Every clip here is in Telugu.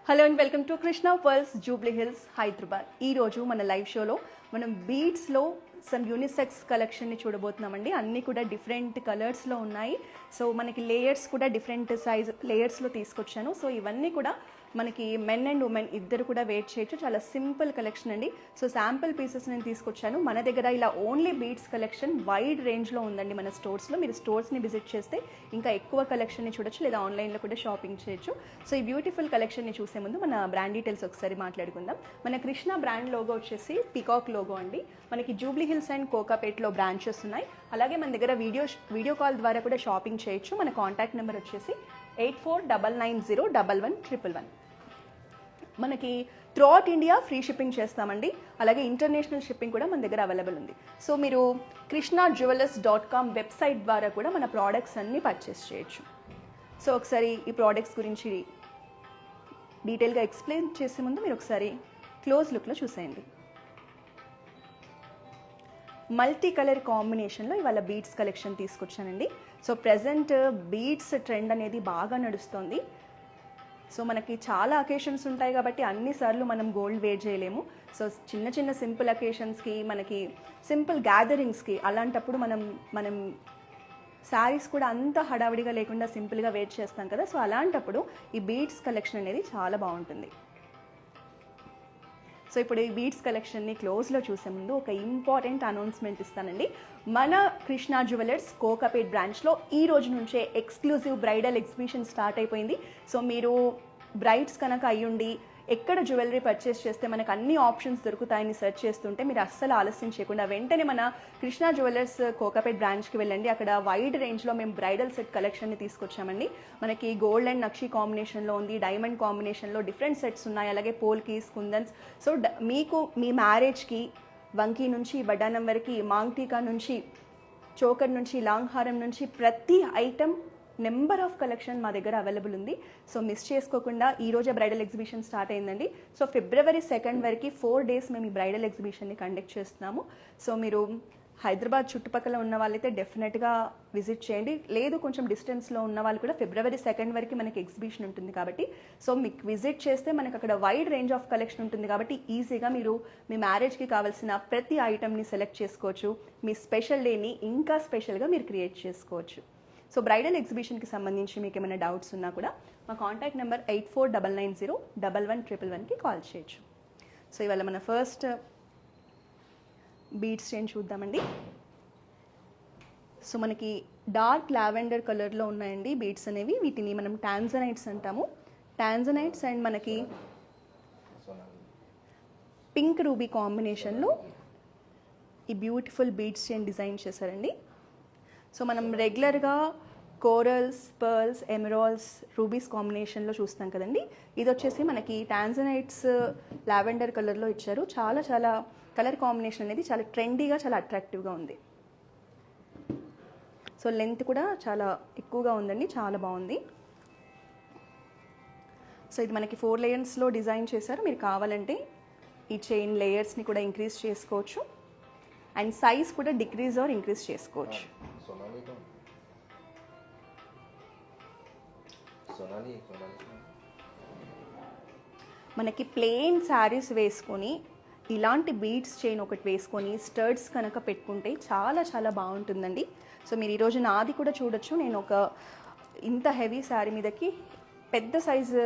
Hello and welcome to Krishna pearls Jubilee hills Hyderabad. ఈరోజు మన లైవ్ షోలో మనం బీడ్స్లో సమ్ యూనిసెక్స్ కలెక్షన్ని చూడబోతున్నామండి. అన్నీ కూడా డిఫరెంట్ కలర్స్లో ఉన్నాయి. సో మనకి లేయర్స్ కూడా డిఫరెంట్ సైజ్ లేయర్స్లో తీసుకొచ్చాను. సో ఇవన్నీ కూడా మనకి మెన్ అండ్ ఉమెన్ ఇద్దరు కూడా వేర్ చేయొచ్చు. చాలా సింపుల్ కలెక్షన్ అండి. సో శాంపుల్ పీసెస్ నేను తీసుకొచ్చాను. మన దగ్గర ఇలా ఓన్లీ బీడ్స్ కలెక్షన్ వైడ్ రేంజ్లో ఉందండి మన స్టోర్స్లో. మీరు స్టోర్స్ని విజిట్ చేస్తే ఇంకా ఎక్కువ కలెక్షన్ని చూడొచ్చు, లేదా ఆన్లైన్లో కూడా షాపింగ్ చేయొచ్చు. సో ఈ బ్యూటిఫుల్ కలెక్షన్ని చూసే ముందు మన బ్రాండ్ డీటెయిల్స్ ఒకసారి మాట్లాడుకుందాం. మన కృష్ణ బ్రాండ్ లోగో వచ్చేసి పికాక్ లోగో అండి. మనకి జూబ్లీ హిల్స్ అండ్ కోకాపేట్లో బ్రాంచెస్ ఉన్నాయి. అలాగే మన దగ్గర వీడియో కాల్ ద్వారా కూడా షాపింగ్ చేయొచ్చు. మన కాంటాక్ట్ నెంబర్ వచ్చేసి 8499011111. మనకి through out India free shipping చేస్తామండి. అలాగే ఇంటర్నేషనల్ షిప్పింగ్ కూడా మన దగ్గర అవైలబుల్ ఉంది. సో మీరు krishnajewellers.com వెబ్సైట్ ద్వారా కూడా మన ప్రోడక్ట్స్ అన్నీ పర్చేస్ చేయొచ్చు. సో ఒకసారి ఈ ప్రోడక్ట్స్ గురించి డీటెయిల్గా ఎక్స్ప్లెయిన్ చేసే ముందు మీరు ఒకసారి క్లోజ్ లుక్లో చూసేయండి. మల్టీ కలర్ కాంబినేషన్లో ఇవాళ బీడ్స్ కలెక్షన్ తీసుకొచ్చానండి. సో ప్రజెంట్ బీడ్స్ ట్రెండ్ అనేది బాగా నడుస్తుంది. సో మనకి చాలా అకేషన్స్ ఉంటాయి కాబట్టి అన్నిసార్లు మనం గోల్డ్ వేర్ చేయలేము. సో చిన్న చిన్న సింపుల్ అకేషన్స్కి, మనకి సింపుల్ గ్యాదరింగ్స్కి, అలాంటప్పుడు మనం శారీస్ కూడా అంత హడావిడిగా లేకుండా సింపుల్గా వేర్ చేస్తాం కదా. సో అలాంటప్పుడు ఈ బీడ్స్ కలెక్షన్ అనేది చాలా బాగుంటుంది. సో ఇప్పుడు ఈ బీడ్స్ కలెక్షన్ని క్లోజ్లో చూసే ముందు ఒక ఇంపార్టెంట్ అనౌన్స్మెంట్ ఇస్తానండి. మన కృష్ణ జ్యువెలర్స్ కోకాపేట్ బ్రాంచ్లో ఈ రోజు నుంచే ఎక్స్క్లూజివ్ బ్రైడల్ ఎగ్జిబిషన్ స్టార్ట్ అయిపోయింది. సో మీరు బ్రైడ్స్ కనుక అయ్యుండి ఎక్కడ జ్యువెలరీ పర్చేస్ చేస్తే మనకు అన్ని ఆప్షన్స్ దొరుకుతాయని సెర్చ్ చేస్తుంటే మీరు అస్సలు ఆలస్యం చేయకుండా వెంటనే మన కృష్ణ జ్యువెలర్స్ కోకాపేట్ బ్రాంచ్కి వెళ్ళండి. అక్కడ వైడ్ రేంజ్లో మేము బ్రైడల్ సెట్ కలెక్షన్ని తీసుకొచ్చామండి. మనకి గోల్డ్ అండ్ నక్షి కాంబినేషన్లో ఉంది, డైమండ్ కాంబినేషన్లో డిఫరెంట్ సెట్స్ ఉన్నాయి. అలాగే పోల్కీస్, కుందన్స్. సో మీకు మీ మ్యారేజ్కి వంకీ నుంచి వడ్డానం వరకు, మాంగ్ టీకా నుంచి, చోకర్ నుంచి, లాంగ్ హారం నుంచి ప్రతి ఐటమ్ నెంబర్ ఆఫ్ కలెక్షన్ మా దగ్గర అవైలబుల్ ఉంది. సో మిస్ చేసుకోకుండా ఈరోజే బ్రైడల్ ఎగ్జిబిషన్ స్టార్ట్ అయిందండి. సో February 2 వరకు 4 days మేము ఈ బ్రైడల్ ఎగ్జిబిషన్ని కండక్ట్ చేస్తున్నాము. సో మీరు హైదరాబాద్ చుట్టుపక్కల ఉన్న వాళ్ళైతే డెఫినెట్గా విజిట్ చేయండి. లేదు కొంచెం డిస్టెన్స్లో ఉన్న వాళ్ళు కూడా February 2 వరకు మనకి ఎగ్జిబిషన్ ఉంటుంది కాబట్టి సో మీకు విజిట్ చేస్తే మనకు అక్కడ వైడ్ రేంజ్ ఆఫ్ కలెక్షన్ ఉంటుంది కాబట్టి ఈజీగా మీరు మీ మ్యారేజ్కి కావాల్సిన ప్రతి ఐటమ్ని సెలెక్ట్ చేసుకోవచ్చు. మీ స్పెషల్ డేని ఇంకా స్పెషల్గా మీరు క్రియేట్ చేసుకోవచ్చు. సో బ్రైడల్ ఎగ్జిబిషన్కి సంబంధించి మీకు ఏమైనా డౌట్స్ ఉన్నా కూడా మా కాంటాక్ట్ నెంబర్ 8499011111కి కాల్ చేయొచ్చు. సో ఇవాళ మన ఫస్ట్ బీడ్స్ చైన్ చూద్దామండి. సో మనకి డార్క్ లావెండర్ కలర్లో ఉన్నాయండి బీడ్స్ అనేవి. వీటిని మనం టాంజనైట్స్ అంటాము. టాంజనైట్స్ అండ్ మనకి పింక్ రూబీ కాంబినేషన్లో ఈ బ్యూటిఫుల్ బీడ్స్ చైన్ డిజైన్ చేశారండి. సో మనం రెగ్యులర్గా కోరల్స్, పర్ల్స్, ఎమరాల్డ్స్, రూబీస్ కాంబినేషన్లో చూస్తాం కదండి. ఇది వచ్చేసి మనకి టాంజనైట్స్ లావెండర్ కలర్లో ఇచ్చారు. చాలా చాలా కలర్ కాంబినేషన్ అనేది చాలా ట్రెండీగా, చాలా అట్రాక్టివ్గా ఉంది. సో లెంత్ కూడా చాలా ఎక్కువగా ఉందండి, చాలా బాగుంది. సో ఇది మనకి 4 లేయర్స్లో డిజైన్ చేశారు. మీరు కావాలంటే ఈ చైన్ లేయర్స్ని కూడా ఇంక్రీజ్ చేసుకోవచ్చు అండ్ సైజ్ కూడా డిక్రీజ్ ఆర్ ఇంక్రీజ్ చేసుకోవచ్చు. మనకి ప్లెయిన్ శారీస్ వేసుకొని ఇలాంటి బీడ్స్ చైన్ ఒకటి వేసుకొని స్టర్డ్స్ కనుక పెట్టుకుంటే చాలా చాలా బాగుంటుందండి. సో మీరు ఈరోజు నాది కూడా చూడొచ్చు. నేను ఒక ఇంత హెవీ శారీ మీదకి పెద్ద సైజు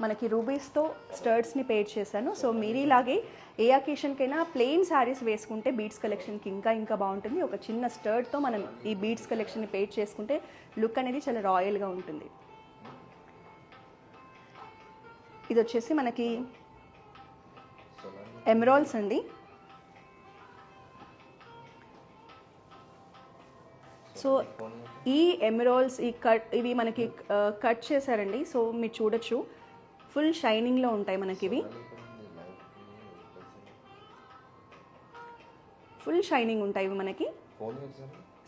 మనకి రూబీస్తో స్టర్డ్స్ని పేర్ చేశాను. సో మీరు ఇలాగే ఏ అకేషన్కైనా ప్లెయిన్ శారీస్ వేసుకుంటే బీడ్స్ కలెక్షన్కి ఇంకా బాగుంటుంది. ఒక చిన్న స్టర్డ్తో మనం ఈ బీడ్స్ కలెక్షన్ని పేర్ చేసుకుంటే లుక్ అనేది చాలా రాయల్గా ఉంటుంది. ఇది వచ్చేసి మనకి ఎమరాల్డ్స్ అండి. సో ఈ ఎమరాల్డ్స్ ఇవి మనకి కట్ చేశారండి. సో మీరు చూడొచ్చు ఫుల్ షైనింగ్లో ఉంటాయి మనకి ఇవి. ఫుల్ షైనింగ్ ఉంటాయి ఇవి మనకి.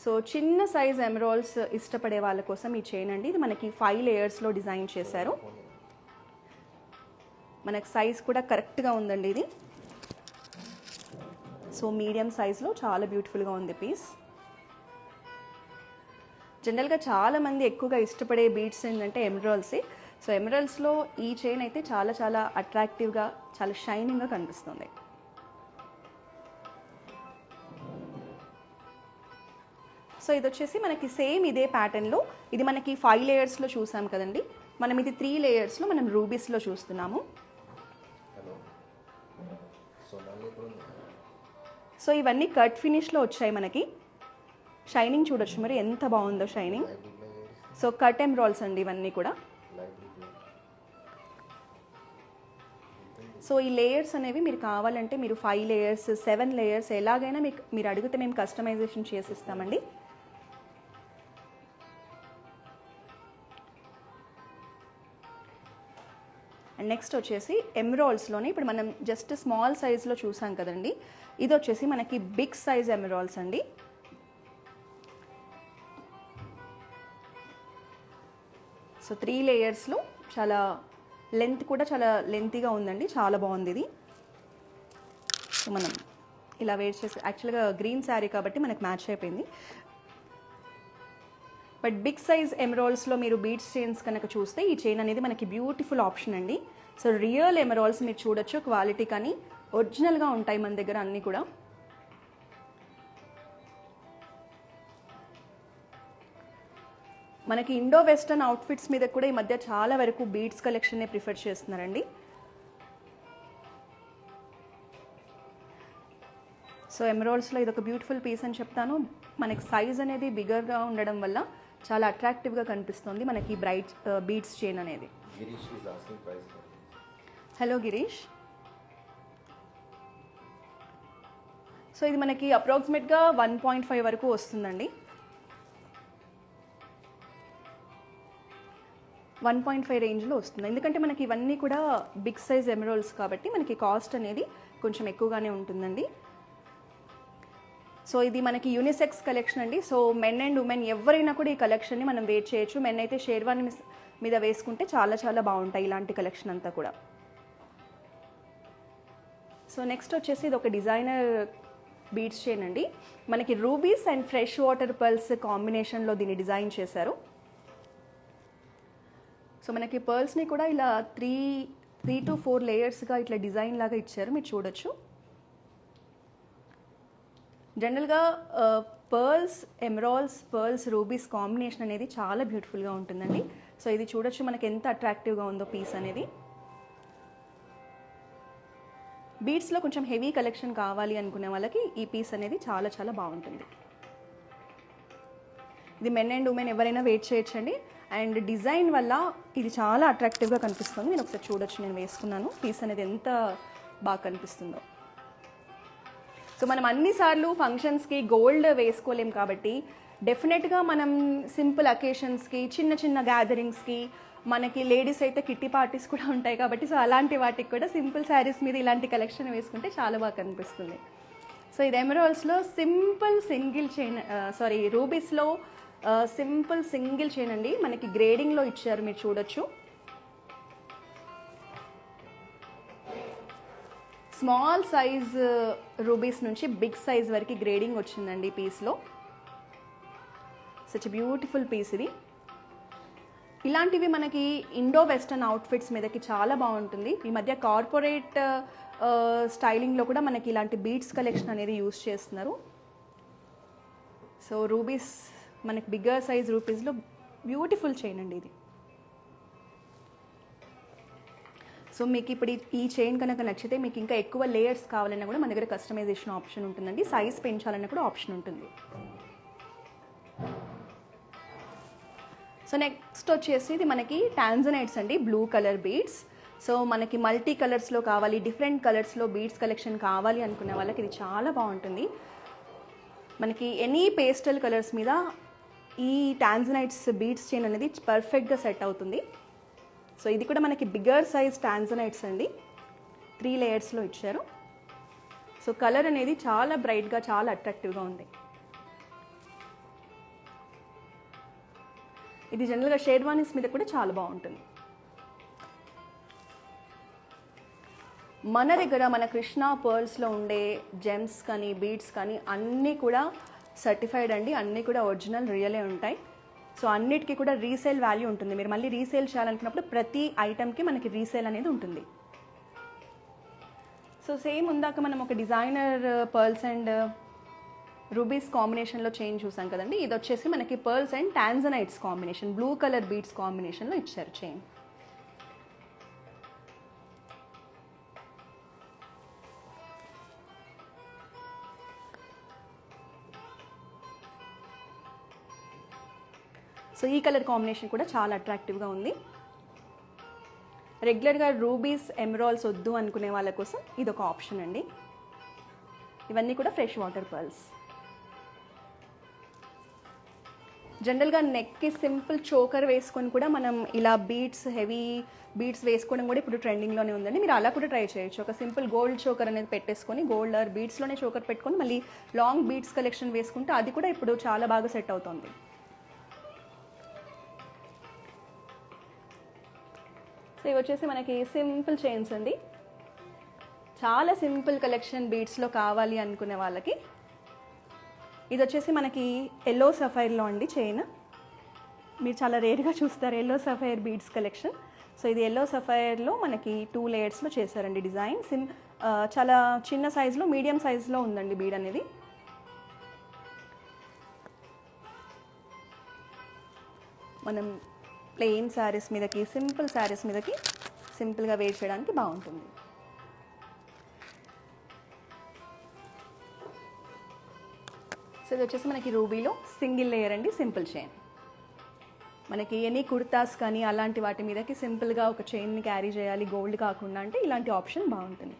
సో చిన్న సైజ్ ఎమరాల్డ్స్ ఇష్టపడే వాళ్ళ కోసం ఈ చైన్ అండి. ఇది మనకి 5 లేయర్స్లో డిజైన్ చేశారు. మనకి సైజ్ కూడా కరెక్ట్గా ఉందండి ఇది. సో మీడియం సైజ్లో చాలా బ్యూటిఫుల్గా ఉంది పీస్. జనరల్గా చాలామంది ఎక్కువగా ఇష్టపడే బీడ్స్ ఏంటంటే ఎమరాల్డ్సే. సో ఎమరల్డ్స్లో ఈ చైన్ అయితే చాలా చాలా అట్రాక్టివ్గా చాలా షైనింగ్గా కనిపిస్తుంది. సో ఇది వచ్చేసి మనకి సేమ్ ఇదే ప్యాటర్న్లో, ఇది మనకి 5 లేయర్స్లో చూసాం కదండి, మనం ఇది 3 లేయర్స్లో మనం రూబీస్లో చూస్తున్నాము. సో ఇవన్నీ కట్ ఫినిష్లో వచ్చాయి మనకి. షైనింగ్ చూడొచ్చు మరి ఎంత బాగుందో షైనింగ్. సో కట్ ఎమరాల్డ్స్ అండి ఇవన్నీ కూడా. సో ఈ లేయర్స్ అనేవి మీరు కావాలంటే మీరు 5 లేయర్స్ 7 లేయర్స్ ఎలాగైనా మీరు అడిగితే మేము కస్టమైజేషన్ చేసిస్తామండి. అండ్ నెక్స్ట్ వచ్చేసి ఎమరాల్డ్స్లోనే ఇప్పుడు మనం జస్ట్ స్మాల్ సైజ్లో చూసాం కదండి, ఇది వచ్చేసి మనకి బిగ్ సైజ్ ఎమరాల్డ్స్ అండి. సో 3 లేయర్స్లో చాలా లెంత్ కూడా చాలా లెంతీగా ఉందండి, చాలా బాగుంది ఇది. సో మనం ఇలా వేర్ చేసి యాక్చువల్గా గ్రీన్ శారీ కాబట్టి మనకు మ్యాచ్ అయిపోయింది. బట్ బిగ్ సైజ్ ఎమరాల్డ్స్లో మీరు బీడ్స్ చైన్స్ కనుక చూస్తే ఈ చైన్ అనేది మనకి బ్యూటిఫుల్ ఆప్షన్ అండి. సో రియల్ ఎమరాల్డ్స్ మీరు చూడొచ్చు, క్వాలిటీ కానీ ఒరిజినల్గా ఉంటాయి మన దగ్గర అన్నీ కూడా. మనకి ఇండో వెస్టర్న్ అవుట్ఫిట్స్ మీద కూడా ఈ మధ్య చాలా వరకు బీడ్స్ కలెక్షన్నే ప్రిఫర్ చేస్తున్నారండి. సో ఎమరాల్డ్స్లో ఇది ఒక బ్యూటిఫుల్ పీస్ అని చెప్తాను. మనకి సైజ్ అనేది బిగర్గా ఉండడం వల్ల చాలా అట్రాక్టివ్గా కనిపిస్తుంది మనకి బ్రైట్ బీడ్స్ చైన్ అనేది. హలో గిరీష్. సో ఇది మనకి అప్రాక్సిమేట్గా 1.5 వరకు వస్తుందండి. 1.5 రేంజ్లో వస్తుంది. ఎందుకంటే మనకి ఇవన్నీ కూడా బిగ్ సైజ్ ఎమరాల్డ్స్ కాబట్టి మనకి కాస్ట్ అనేది కొంచెం ఎక్కువగానే ఉంటుందండి. సో ఇది మనకి యూనిసెక్స్ కలెక్షన్ అండి. సో మెన్ అండ్ ఉమెన్ ఎవరైనా కూడా ఈ కలెక్షన్ని మనం వేర్ చేయొచ్చు. మెన్ అయితే షేర్వాణి మీద వేసుకుంటే చాలా చాలా బాగుంటాయి ఇలాంటి కలెక్షన్ అంతా కూడా. సో నెక్స్ట్ వచ్చేసి ఇది ఒక డిజైనర్ బీడ్స్ చైన్ అండి. మనకి rubies and fresh water pearls కాంబినేషన్లో దీన్ని డిజైన్ చేశారు. సో మనకి పర్ల్స్ని కూడా ఇలా 3 to 4 లేయర్స్గా ఇట్లా డిజైన్ లాగా ఇచ్చారు, మీరు చూడొచ్చు. జనరల్గా pearls emeralds pearls rubies combination అనేది చాలా బ్యూటిఫుల్గా ఉంటుందండి. సో ఇది చూడొచ్చు మనకి ఎంత అట్రాక్టివ్గా ఉందో పీస్ అనేది. బీడ్స్లో కొంచెం హెవీ కలెక్షన్ కావాలి అనుకునే వాళ్ళకి ఈ పీస్ అనేది చాలా చాలా బాగుంటుంది. ఇది మెన్ అండ్ ఉమెన్ ఎవరైనా వెయిట్ చేయొచ్చండి. అండ్ డిజైన్ వల్ల ఇది చాలా అట్రాక్టివ్గా కనిపిస్తుంది. నేను ఒకసారి చూడొచ్చు, నేను వేసుకున్నాను, పీస్ అనేది ఎంత బాగా కనిపిస్తుందో. సో మనం అన్నిసార్లు ఫంక్షన్స్కి గోల్డ్ వేసుకోలేం కాబట్టి డెఫినెట్గా మనం సింపుల్ అకేషన్స్కి చిన్న చిన్న గ్యాదరింగ్స్కి, మనకి లేడీస్ అయితే కిట్టి పార్టీస్ కూడా ఉంటాయి కాబట్టి సో అలాంటి వాటికి కూడా సింపుల్ శారీస్ మీద ఇలాంటి కలెక్షన్ వేసుకుంటే చాలా బాగా కనిపిస్తుంది. సో ఇది ఎమరాల్డ్స్లో సింపుల్ సింగిల్ చైన్, రూబీస్లో సింపుల్ సింగిల్ చైన్ అండి. మనకి గ్రేడింగ్లో ఇచ్చారు, మీరు చూడొచ్చు. స్మాల్ సైజ్ రూబీస్ నుంచి బిగ్ సైజ్ వరకు గ్రేడింగ్ వచ్చిందండి ఈ పీస్లో. సచ్ బ్యూటిఫుల్ పీస్ ఇది. ఇలాంటివి మనకి ఇండో వెస్టర్న్ అవుట్ఫిట్స్ మీదకి చాలా బాగుంటుంది. ఈ మధ్య కార్పొరేట్ స్టైలింగ్లో కూడా మనకి ఇలాంటి బీడ్స్ కలెక్షన్ అనేది యూజ్ చేస్తున్నారు. సో రూబీస్ మనకి బిగ్గర్ సైజ్ రూపీస్లో బ్యూటిఫుల్ చైన్ అండి ఇది. సో మీకు ఇప్పుడు ఈ చైన్ కనుక నచ్చితే మీకు ఇంకా ఎక్కువ లేయర్స్ కావాలన్నా కూడా మన దగ్గర కస్టమైజేషన్ ఆప్షన్ ఉంటుందండి. సైజ్ పెంచాలన్నా కూడా ఆప్షన్ ఉంటుంది. సో నెక్స్ట్ వచ్చేసి ఇది మనకి టాంజనైట్స్ అండి, బ్లూ కలర్ బీడ్స్. సో మనకి మల్టీ కలర్స్లో కావాలి, డిఫరెంట్ కలర్స్లో బీడ్స్ కలెక్షన్ కావాలి అనుకునే వాళ్ళకి ఇది చాలా బాగుంటుంది. మనకి ఎనీ పేస్టల్ కలర్స్ మీద ఈ టాంజనైట్స్ బీడ్స్ చైన్ అనేది పర్ఫెక్ట్గా సెట్ అవుతుంది. సో ఇది కూడా మనకి బిగ్గర్ సైజ్ టాంజనైట్స్ అండి, 3 లేయర్స్లో ఇచ్చారు. సో కలర్ అనేది చాలా బ్రైట్గా చాలా అట్రాక్టివ్గా ఉంది. ఇది జనరల్గా షేర్వానీస్ మీద కూడా చాలా బాగుంటుంది. మన దగ్గర మన కృష్ణ పర్ల్స్లో ఉండే జెమ్స్ కానీ బీడ్స్ కానీ అన్నీ కూడా సర్టిఫైడ్ అండి, అన్నీ కూడా ఒరిజినల్ రియలే ఉంటాయి. సో సో అన్నిటికీ కూడా రీసేల్ వాల్యూ ఉంటుంది. మీరు మళ్ళీ రీసేల్ చేయాలనుకున్నప్పుడు ప్రతి ఐటెంకి మనకి రీసేల్ అనేది ఉంటుంది. సో సేమ్ ఉందాక మనం ఒక డిజైనర్ పర్ల్స్ అండ్ రూబీస్ కాంబినేషన్లో చైన్ చూసాం కదండి. ఇది వచ్చేసి మనకి pearls and tanzanites combination, blue colour beads కాంబినేషన్లో ఇచ్చారు చైన్. సో ఈ కలర్ కాంబినేషన్ కూడా చాలా అట్రాక్టివ్గా ఉంది. రెగ్యులర్గా రూబీస్ ఎమరాల్డ్స్ వద్దు అనుకునే వాళ్ళ కోసం ఇది ఒక ఆప్షన్ అండి. ఇవన్నీ కూడా ఫ్రెష్ వాటర్ పర్ల్స్. జనరల్గా నెక్కి సింపుల్ చోకర్ వేసుకొని కూడా మనం ఇలా బీడ్స్, హెవీ బీడ్స్ వేసుకోవడం కూడా ఇప్పుడు ట్రెండింగ్లోనే ఉందండి. మీరు అలా కూడా ట్రై చేయొచ్చు. ఒక సింపుల్ గోల్డ్ చోకర్ అనేది పెట్టేసుకొని, గోల్డ్ ఆర్ బీడ్స్లోనే చోకర్ పెట్టుకొని మళ్ళీ లాంగ్ బీడ్స్ కలెక్షన్ వేసుకుంటే అది కూడా ఇప్పుడు చాలా బాగా సెట్ అవుతుంది. సో ఇవి వచ్చేసి మనకి సింపుల్ చైన్స్ అండి. చాలా సింపుల్ కలెక్షన్ బీడ్స్లో కావాలి అనుకునే వాళ్ళకి ఇది వచ్చేసి మనకి ఎల్లో సఫైర్లో అండి చైన్. మీరు చాలా రేర్గా చూస్తారు yellow sapphire beads collection. So ఇది ఎల్లో సఫైర్లో మనకి 2 లేయర్స్లో చేశారండి డిజైన్. చాలా చిన్న సైజులో, మీడియం సైజులో ఉందండి బీడ్ అనేది. మనం ప్లెయిన్ శారీస్ మీదకి, సింపుల్ శారీస్ మీదకి సింపుల్గా వేర్ చేయడానికి బాగుంటుంది. సో ఇది వచ్చేసి మనకి రూబీలో సింగిల్ లేయర్ అండి, సింపుల్ చైన్. మనకి ఎనీ కుర్తాస్ కానీ అలాంటి వాటి మీదకి సింపుల్గా ఒక చైన్ని క్యారీ చేయాలి గోల్డ్ కాకుండా అంటే ఇలాంటి ఆప్షన్ బాగుంటుంది.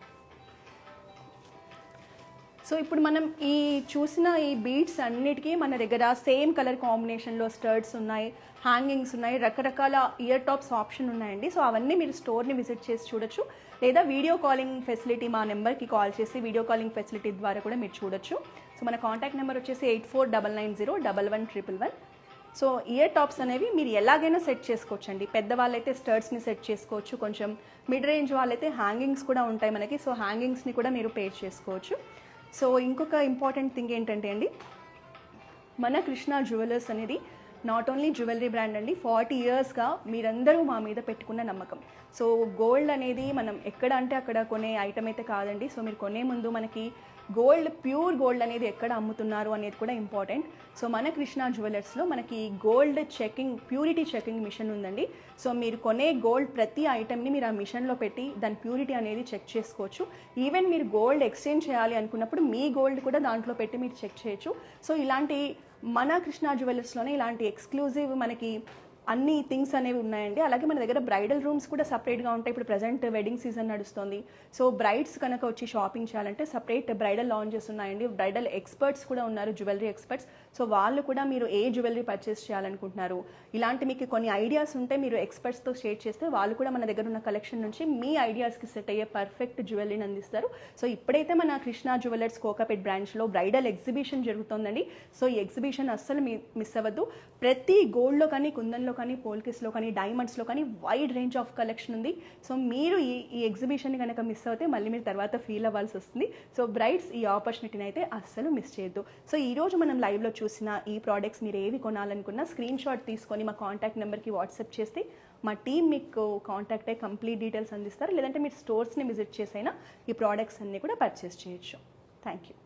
సో ఇప్పుడు మనం ఈ చూసిన ఈ బీడ్స్ అన్నిటికీ మన దగ్గర సేమ్ కలర్ కాంబినేషన్లో స్టర్ట్స్ ఉన్నాయి, హ్యాంగింగ్స్ ఉన్నాయి, రకరకాల ఇయర్ టాప్స్ ఆప్షన్ ఉన్నాయండి. సో అవన్నీ మీరు స్టోర్ని విజిట్ చేసి చూడొచ్చు, లేదా వీడియో కాలింగ్ ఫెసిలిటీ మా నెంబర్కి కాల్ చేసి వీడియో కాలింగ్ ఫెసిలిటీ ద్వారా కూడా మీరు చూడొచ్చు. సో మన కాంటాక్ట్ నెంబర్ వచ్చేసి 8499011111. సో ఇయర్ టాప్స్ అనేవి మీరు ఎలాగైనా సెట్ చేసుకోవచ్చు అండి. పెద్దవాళ్ళైతే స్టర్ట్స్ని సెట్ చేసుకోవచ్చు, కొంచెం మిడ్ రేంజ్ వాళ్ళైతే హ్యాంగింగ్స్ కూడా ఉంటాయి మనకి. సో హ్యాంగింగ్స్ని కూడా మీరు పేర్ చేసుకోవచ్చు. సో ఇంకొక ఇంపార్టెంట్ థింగ్ ఏంటంటే అండి, మన కృష్ణ జ్యువెలర్స్ అనేది నాట్ ఓన్లీ జ్యువెలరీ బ్రాండ్ అండి, 40 ఇయర్స్గా మీరందరూ మా మీద పెట్టుకున్న నమ్మకం. సో గోల్డ్ అనేది మనం ఎక్కడ అంటే అక్కడ కొనే ఐటమ్ అయితే కాదండి. సో మీరు కొనే ముందు మనకి గోల్డ్, ప్యూర్ గోల్డ్ అనేది ఎక్కడ అమ్ముతున్నారు అనేది కూడా ఇంపార్టెంట్. సో మన కృష్ణ జ్యువెలర్స్లో మనకి gold checking, purity checking machine ఉందండి. సో మీరు కొనే గోల్డ్ ప్రతి ఐటమ్ని మీరు ఆ మిషన్లో పెట్టి దాని ప్యూరిటీ అనేది చెక్ చేసుకోవచ్చు. ఈవెన్ మీరు గోల్డ్ ఎక్స్చేంజ్ చేయాలి అనుకున్నప్పుడు మీ గోల్డ్ కూడా దాంట్లో పెట్టి మీరు చెక్ చేయొచ్చు. సో ఇలాంటి మన కృష్ణ జ్యువెలర్స్లోనే ఇలాంటి ఎక్స్క్లూజివ్ మనకి అన్ని థింగ్స్ అనేవి ఉన్నాయండి. అలాగే మన దగ్గర బ్రైడల్ రూమ్స్ కూడా సపరేట్గా ఉంటాయి. ఇప్పుడు ప్రజెంట్ వెడ్డింగ్ సీజన్ నడుస్తుంది. సో బ్రైడ్స్ కనుక వచ్చి షాపింగ్ చేయాలంటే సపరేట్ బ్రైడల్ లాంజెస్ ఉన్నాయండి. బ్రైడల్ ఎక్స్పర్ట్స్ కూడా ఉన్నారు, జ్యువెలరీ ఎక్స్పర్ట్స్. సో వాళ్ళు కూడా మీరు ఏ జ్యువెలరీ పర్చేస్ చేయాలనుకుంటున్నారు, ఇలాంటి మీకు కొన్ని ఐడియాస్ ఉంటే మీరు ఎక్స్పర్ట్స్తో షేర్ చేస్తే వాళ్ళు కూడా మన దగ్గర ఉన్న కలెక్షన్ నుంచి మీ ఐడియాస్కి సెట్ అయ్యే పర్ఫెక్ట్ జ్యువెలరీని అందిస్తారు. సో ఇప్పుడైతే మన కృష్ణ జ్యువెలర్స్ కోకాపేట్ బ్రాంచ్లో బ్రైడల్ ఎగ్జిబిషన్ జరుగుతుందండి. సో ఈ ఎగ్జిబిషన్ అస్సలు మిస్ అవ్వద్దు. ప్రతి గోల్డ్లో కానీ, కుందన్లో కానీ, పోల్కిస్లో కానీ, డైమండ్స్లో కానీ వైడ్ రేంజ్ ఆఫ్ కలెక్షన్ ఉంది. సో మీరు ఈ ఎగ్జిబిషన్ని కనుక మిస్ అవుతే మళ్ళీ మీరు తర్వాత ఫీల్ అవ్వాల్సి వస్తుంది. సో బ్రైడ్స్ ఈ ఆపర్చునిటీని అయితే అస్సలు మిస్ చేయొద్దు. సో ఈరోజు మనం లైవ్లో చూసిన ఈ ప్రోడక్ట్స్ మీరు ఏవి కొనాలనుకున్నా స్క్రీన్ షాట్ తీసుకొని మా కాంటాక్ట్ నెంబర్కి వాట్సాప్ చేస్తే మా టీం మీకు కాంటాక్ట్ అయ్యి కంప్లీట్ డీటెయిల్స్ అందిస్తారు. లేదంటే మీరు స్టోర్స్ని విజిట్ చేసైనా ఈ ప్రోడక్ట్స్ అన్నీ కూడా పర్చేస్ చేయొచ్చు. Thank you.